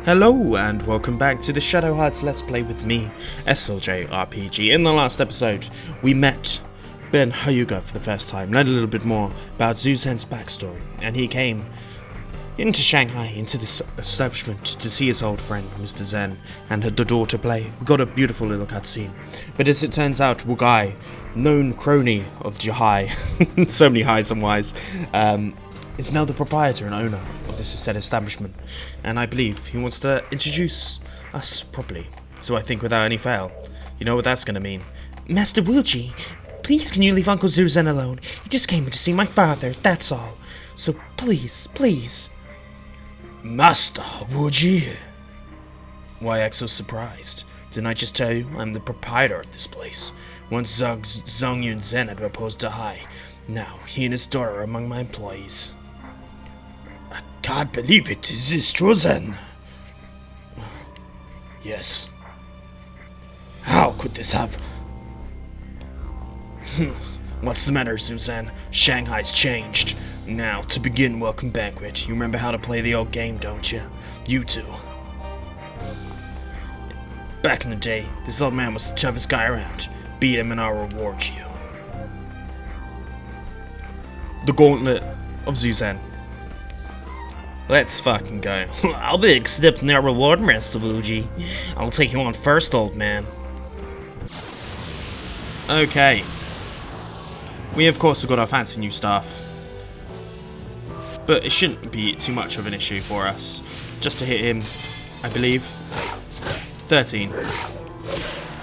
Hello and welcome back to the Shadow Hearts Let's Play with me, SLJ RPG. In the last episode, we met Yuri Hyuga for the first time, learned a little bit more about Zhuzhen's backstory, and he came into Shanghai, into this establishment, to see his old friend, Mr. Zen, and the daughter play. We got a beautiful little cutscene. But as it turns out, Wugai, known crony of Jihai, so many highs and whys, is now the proprietor and owner of this said establishment, and I believe he wants to introduce us properly. So I think without any fail, you know what that's going to mean. Master Wuji, please can you leave Uncle Zhuzhen alone? He just came in to see my father, that's all. So please, please. Master Wuji? Why act so surprised? Didn't I just tell you I'm the proprietor of this place? Once Zhang Yun Zen had proposed to Hai. Now he and his daughter are among my employees. I can't believe it. Is this true, Zen? Yes. How could this have... What's the matter, Zhuzhen? Shanghai's changed. Now, to begin Welcome Banquet, you remember how to play the old game, don't you? You two. Back in the day, this old man was the toughest guy around. Beat him and I'll reward you. The Gauntlet of Zhuzhen. Let's fucking go. I'll be accepting that reward, Master Wuji. I'll take you on first, old man. Okay. We of course have got our fancy new stuff. But it shouldn't be too much of an issue for us. Just to hit him, I believe, 13.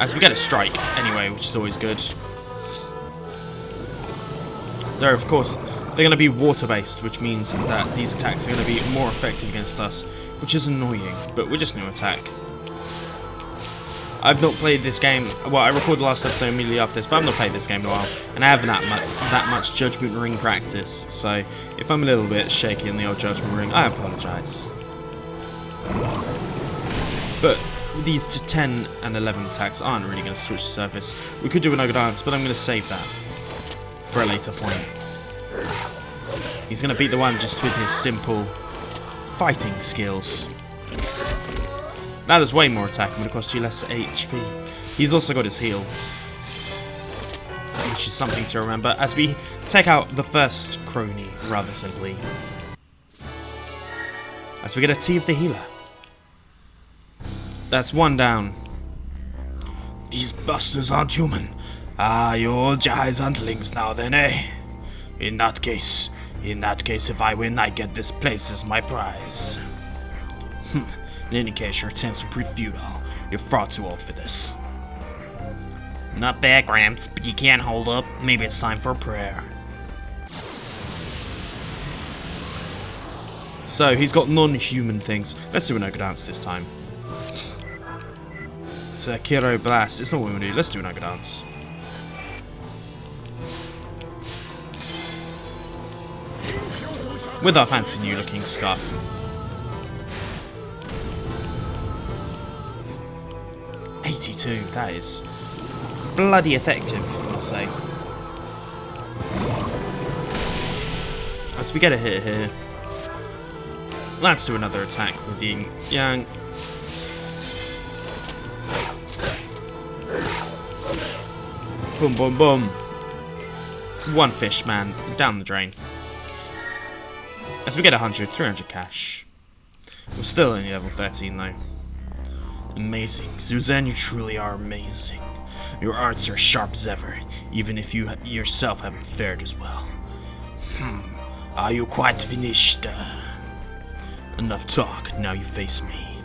As we get a strike anyway, which is always good. They're of course... They're going to be water-based, which means that these attacks are going to be more effective against us, which is annoying, but we're just going to attack. I've not played this game, well, I recorded the last episode immediately after this, but I've not played this game in a while, and I haven't that much Judgment Ring practice, so if I'm a little bit shaky in the old Judgment Ring, I apologise. But these 10 and 11 attacks aren't really going to switch the surface. We could do an Ogre Dance, but I'm going to save that for a later point. He's going to beat the one just with his simple fighting skills. That is way more attack and would cost you less HP. He's also got his heal, which is something to remember as we take out the first crony rather simply. As we get a Tea of the Healer. That's one down. These bastards aren't human. Ah, you old Jihai's huntlings now then, eh? In that case, if I win, I get this place as my prize. In any case, your attempts were pretty futile. You're far too old for this. Not bad, Gramps, but you can't hold up. Maybe it's time for a prayer. So, he's got non-human things. Let's do an Ogre Dance this time. It's a Kiro Blast. It's not what we want to do. Let's do an Ogre Dance. With our fancy new looking scarf. $82, that is bloody effective, I must say. As we get a hit here, let's do another attack with the Yang. Boom, boom, boom. One fish, man, down the drain. As we get 100, 300 cash. We're still only level 13 though. Amazing. Zhuzhen, you truly are amazing. Your arts are sharp as ever, even if you yourself haven't fared as well. Are you quite finished? Enough talk, now you face me.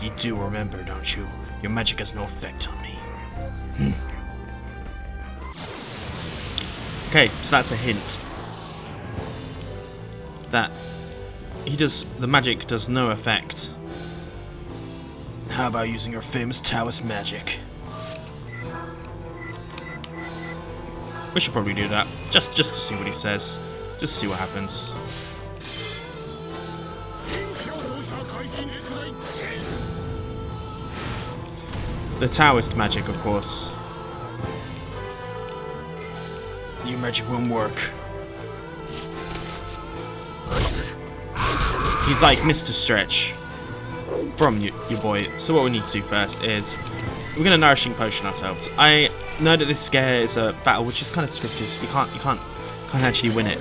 You do remember, don't you? Your magic has no effect on me. Okay, so that's a hint. That the magic does no effect. How about using your famous Taoist magic? We should probably do that, just to see what he says, just to see what happens. The Taoist magic, of course. Your magic won't work. He's like Mr. Stretch. from your boy. So what we need to do first is we're going to nourishing potion ourselves. I know that this scare is a battle which is kind of scripted. You can't actually win it.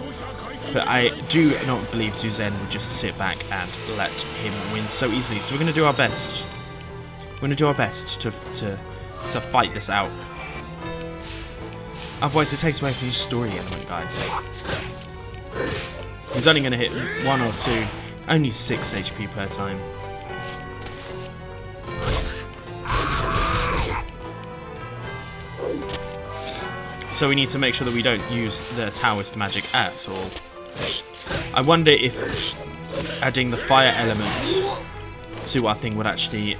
But I do not believe Zhuzhen would just sit back and let him win so easily. So we're going to do our best. We're going to do our best to fight this out. Otherwise it takes away from the story element, guys. He's only going to hit 1 or 2. Only 6 HP per time. So we need to make sure that we don't use the Taoist magic at all. I wonder if adding the fire element to our thing would actually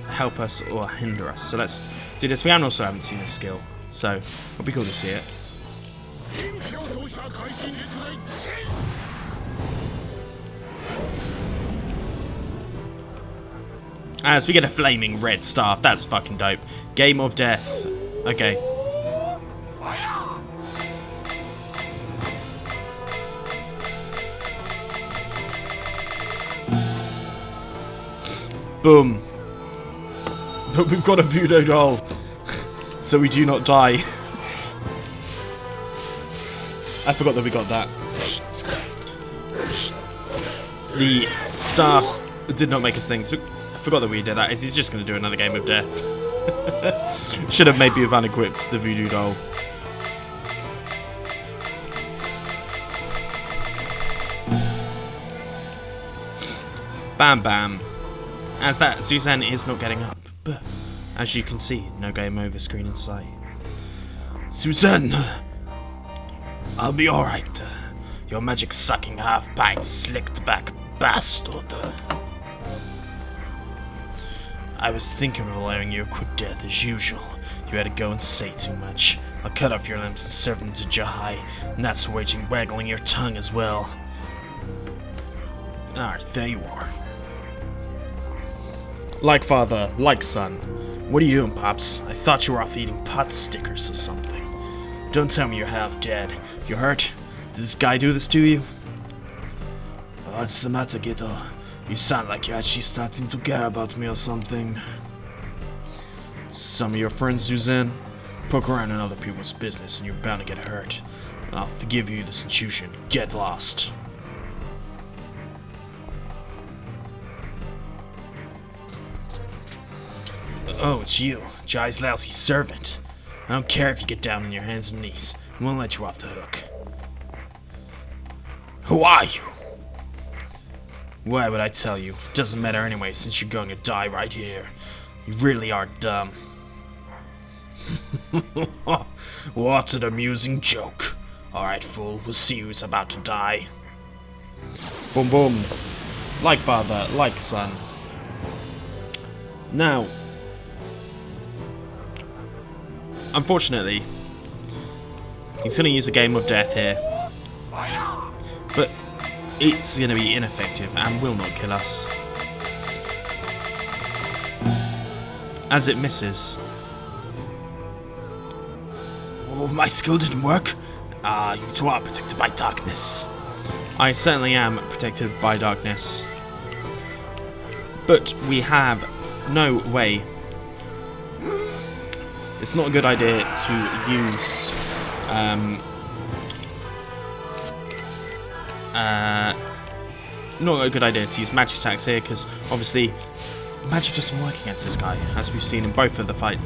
help us or hinder us. So let's do this. We also haven't seen this skill, so it'll be cool to see it. As we get a flaming red staff, that's fucking dope. Game of death. Okay. Boom. But we've got a voodoo doll, so we do not die. I forgot that we got that. The staff did not make us things. So I forgot that we did that. He's just going to do another game of death. Should have maybe have unequipped the voodoo doll. Bam bam. As that, Zhuzhen is not getting up, but as you can see, no game over screen in sight. Zhuzhen! I'll be alright. Your magic sucking half-pint slicked back bastard. I was thinking of allowing you a quick death as usual. You had to go and say too much. I'll cut off your limbs and serve them to Jahai, and that's waggling your tongue as well. Alright, there you are. Like father, like son. What are you doing, Pops? I thought you were off eating pot stickers or something. Don't tell me you're half dead. You hurt? Did this guy do this to you? What's the matter, kiddo? You sound like you're actually starting to care about me or something. Some of your friends, Zhuzhen, poke around in other people's business and you're bound to get hurt. I'll forgive you this intrusion. Get lost. Oh, it's you, Jai's lousy servant. I don't care if you get down on your hands and knees. I won't let you off the hook. Who are you? Why would I tell you? It doesn't matter anyway, since you're going to die right here. You really are dumb. What an amusing joke. Alright, fool, we'll see who's about to die. Boom boom. Like father, like son. Now, unfortunately, he's going to use a game of death here, but it's going to be ineffective and will not kill us, as it misses. Oh, my skill didn't work. You two are protected by darkness. I certainly am protected by darkness, but we have no way. It's not a good idea to use not a good idea to use magic attacks here, because obviously magic doesn't work against this guy, as we've seen in both of the fight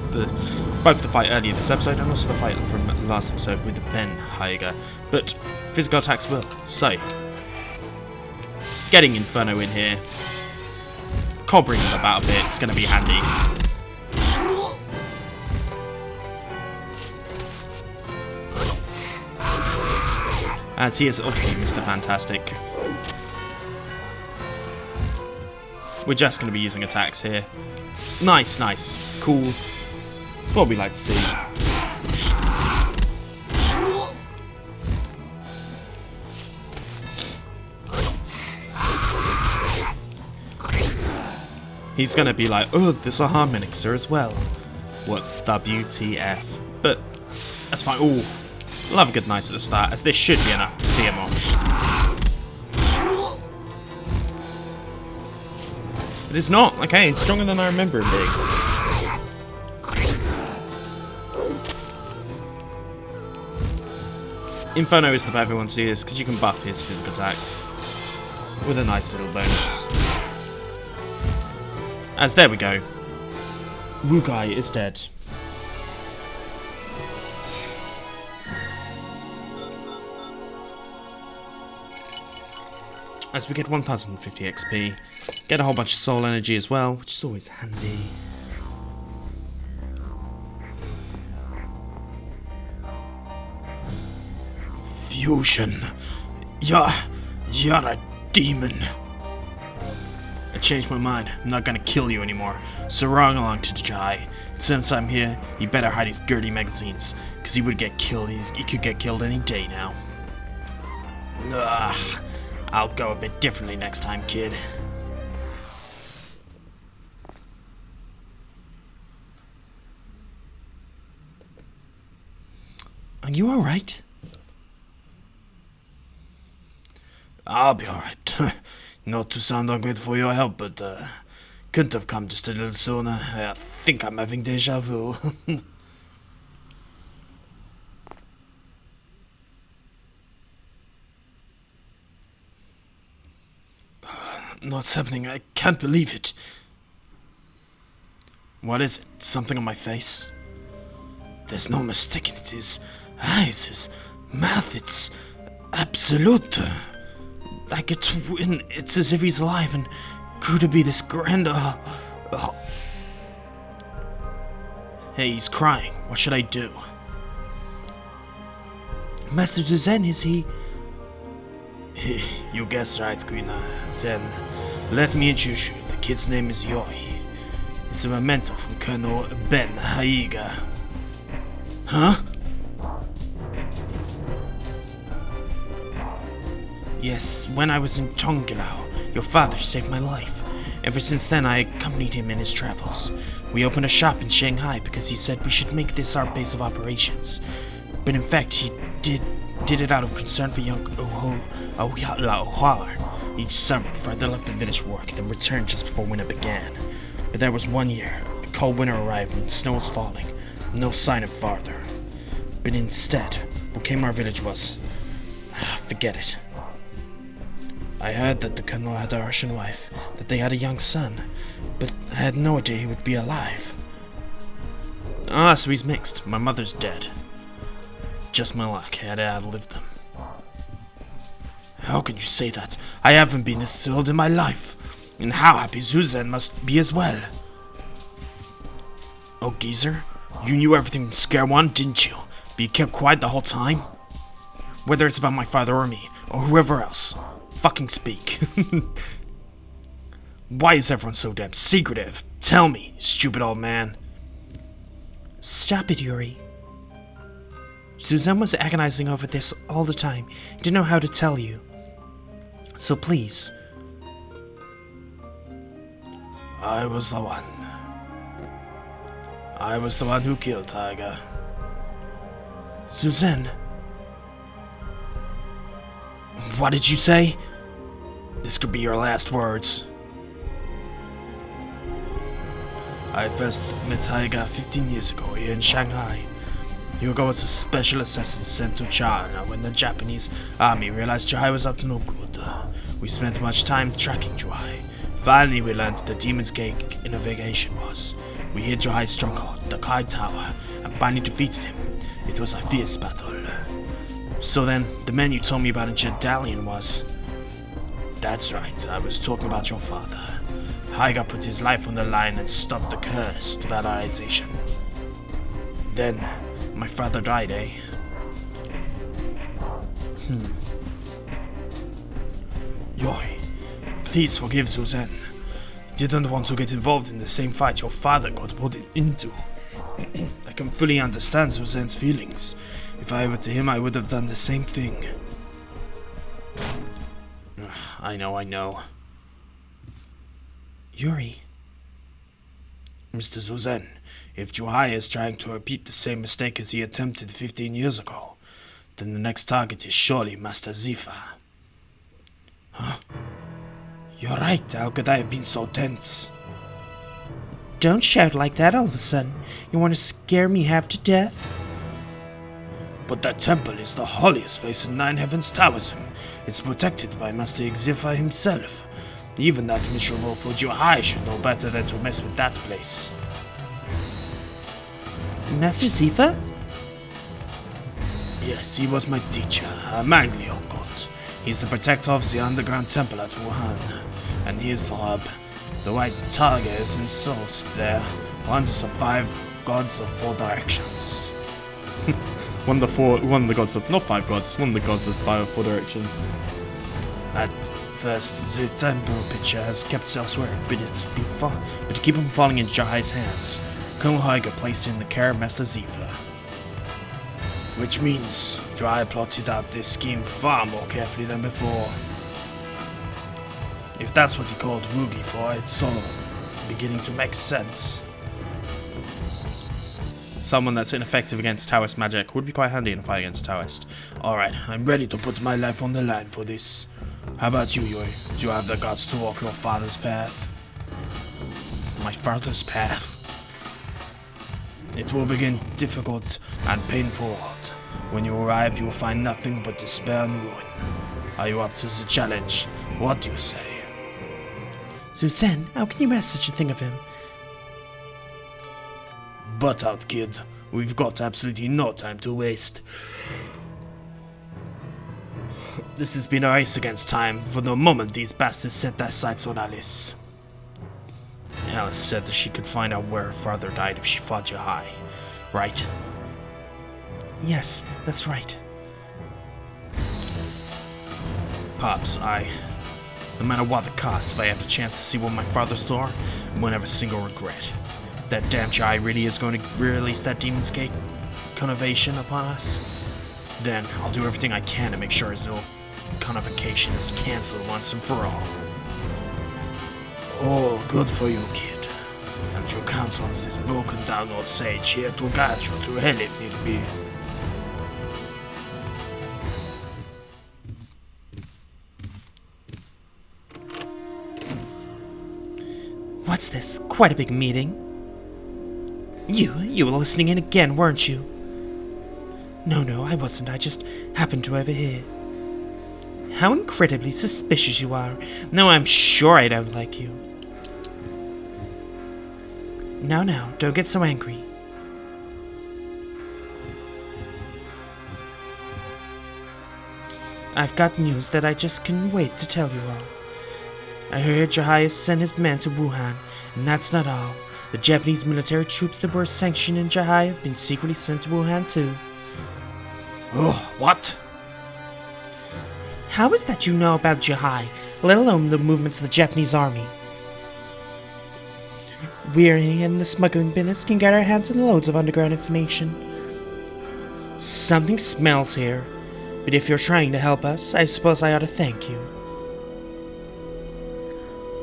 earlier this episode and also the fight from the last episode with Ben Hyuga. But physical attacks will. So getting Inferno in here, cobbering him about a bit, it's going to be handy. As he is obviously Mr. Fantastic. We're just going to be using attacks here. Nice, nice. Cool. It's what we like to see. He's going to be like, oh, there's a Harmonixer as well. What WTF. But that's fine. Ooh. We'll have a good night at the start, as this should be enough to see him off. But it's not. Okay, it's stronger than I remember it being. Inferno is the perfect one to do this, because you can buff his physical attacks with a nice little bonus. As there we go. Wugai is dead. As we get 1050 XP, get a whole bunch of soul energy as well, which is always handy. Fusion, you're a demon. I changed my mind. I'm not gonna kill you anymore. So run along to Jai. Since I'm here, he better hide his dirty magazines, cause he would get killed. He could get killed any day now. Ugh. I'll go a bit differently next time, kid. Are you alright? I'll be alright. Not to sound ungrateful for your help, but couldn't have come just a little sooner. I think I'm having deja vu. What's happening? I can't believe it. What is it? Something on my face? There's no mistaking it. His eyes, his mouth, it's absolute. Like a twin. It's as if he's alive and grew to be this grand. Hey, he's crying. What should I do? Master Zhuzhen, is he? You guessed right, Queen. Then, let me introduce you. The kid's name is Yuri. It's a memento from Colonel Ben Hyuga. Huh? Yes, when I was in Tongilao, your father saved my life. Ever since then, I accompanied him in his travels. We opened a shop in Shanghai because he said we should make this our base of operations. But in fact, he did it out of concern for young Ohar. Each summer, father left the village work, then returned just before winter began. But there was one year, a cold winter arrived and snow was falling. No sign of father. But instead, what came our village was... forget it. I heard that the colonel had a Russian wife, that they had a young son, but I had no idea he would be alive. Ah, so he's mixed. My mother's dead. Just my luck, I had to outlive them. How can you say that? I haven't been this thrilled in my life. And how happy Zhuzhen must be as well. Oh, geezer, you knew everything from Scare One, didn't you? But you kept quiet the whole time? Whether it's about my father or me, or whoever else, fucking speak. Why is everyone so damn secretive? Tell me, stupid old man. Stop it, Yuri. Zhuzhen was agonizing over this all the time. He didn't know how to tell you. So please. I was the one. I was the one who killed Tiger. Zhuzhen. What did you say? This could be your last words. I first met Hyuga 15 years ago here in Shanghai. Hyuga was a special assassin sent to China when the Japanese army realized Zhuhai was up to no good. We spent much time tracking Zhuhai. Finally, we learned what the demon's gate innovation was. We hit Zhuhai's stronghold, the Kai Tower, and finally defeated him. It was a fierce battle. So then, the man you told me about in Jedalian was... That's right, I was talking about your father. Hyuga put his life on the line and stopped the cursed valorization. Then, my father died, eh? Yuri, please forgive Zhuzhen. He didn't want to get involved in the same fight your father got put into. I can fully understand Zhuzhen's feelings. If I were to him, I would have done the same thing. I know. Yuri. Mr. Zhuzhen, if Zhuhai is trying to repeat the same mistake as he attempted 15 years ago, then the next target is surely Master Zifa. Huh? You're right, how could I have been so tense? Don't shout like that all of a sudden. You want to scare me half to death? But that temple is the holiest place in Nine Heavens Taoism. It's protected by Master Xifa himself. Even that miserable Fujiu Hai should know better than to mess with that place. Master Xifa? Yes, he was my teacher, a Manglio god. He's the protector of the underground temple at Wuhan. And here's the hub. The white tiger is ensouled there. One of the 5 gods of 4 directions. one of the gods of, not 5 gods, one of the gods of 4 directions. At first, the temple picture has kept elsewhere, but to keep him falling in Jahai's hands, Colonel Hyuga placed it in the care of Master Xifa. Which means Jahai plotted out this scheme far more carefully than before. If that's what he called Woogie for, it's all beginning to make sense. Someone that's ineffective against Taoist magic would be quite handy in a fight against Taoist. Alright, I'm ready to put my life on the line for this. How about you, Yuri? Do you have the guts to walk your father's path? My father's path? It will begin difficult and painful. When you arrive, you will find nothing but despair and ruin. Are you up to the challenge? What do you say? Zhuzhen, how can you ask such a thing of him? Butt out, kid. We've got absolutely no time to waste. This has been a race against time for the moment these bastards set their sights on Alice. Alice said that she could find out where her father died if she fought Jahai, right? Yes, that's right. Pops, no matter what the cost, if I have the chance to see what my father saw, I won't have a single regret. If that damn Jahai really is going to release that Demon's Gate connovation upon us, then I'll do everything I can to make sure his little convocation is cancelled once and for all. Oh, good for you, kid. And you count on this broken down old sage here to guide you to hell if need be. What's this? Quite a big meeting. You were listening in again, weren't you? No, I wasn't. I just happened to overhear. How incredibly suspicious you are. No, I'm sure I don't like you. Now, don't get so angry. I've got news that I just couldn't wait to tell you all. I heard Jahai has sent his men to Wuhan, and that's not all. The Japanese military troops that were sanctioned in Jahai have been secretly sent to Wuhan too. Oh, what? How is that you know about Jahai, let alone the movements of the Japanese army? We in the smuggling business can get our hands on loads of underground information. Something smells here, but if you're trying to help us, I suppose I ought to thank you.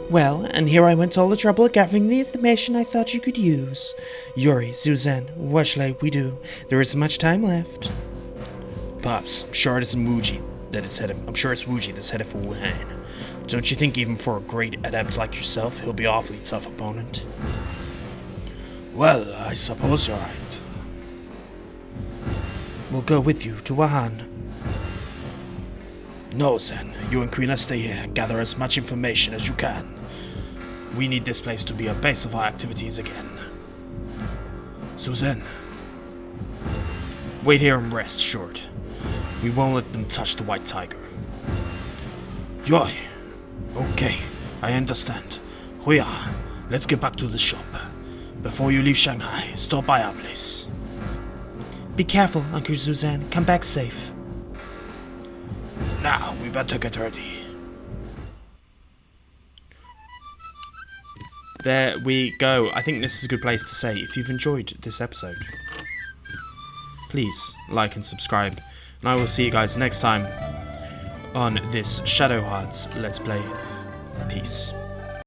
Well, and here I went to all the trouble of gathering the information I thought you could use. Yuri, Zhuzhen, what shall we do? There isn't much time left. Pops, I'm sure it isn't Wuji that is headed. I'm sure it's Wuji that's headed for Wuhan. Don't you think even for a great adept like yourself, he'll be an awfully tough opponent? Well, I suppose you're right. We'll go with you to Wuhan. No, Zen. You and Quina stay here and gather as much information as you can. We need this place to be a base of our activities again. Zhuzhen. Wait here and rest, short. We won't let them touch the white tiger. Yoi. Okay, I understand. Huya, let's get back to the shop. Before you leave Shanghai, stop by our place. Be careful, Uncle Zhuzhen. Come back safe. Now, we better get ready. There we go. I think this is a good place to say, if you've enjoyed this episode, please like and subscribe. And I will see you guys next time on this Shadow Hearts Let's Play. Peace.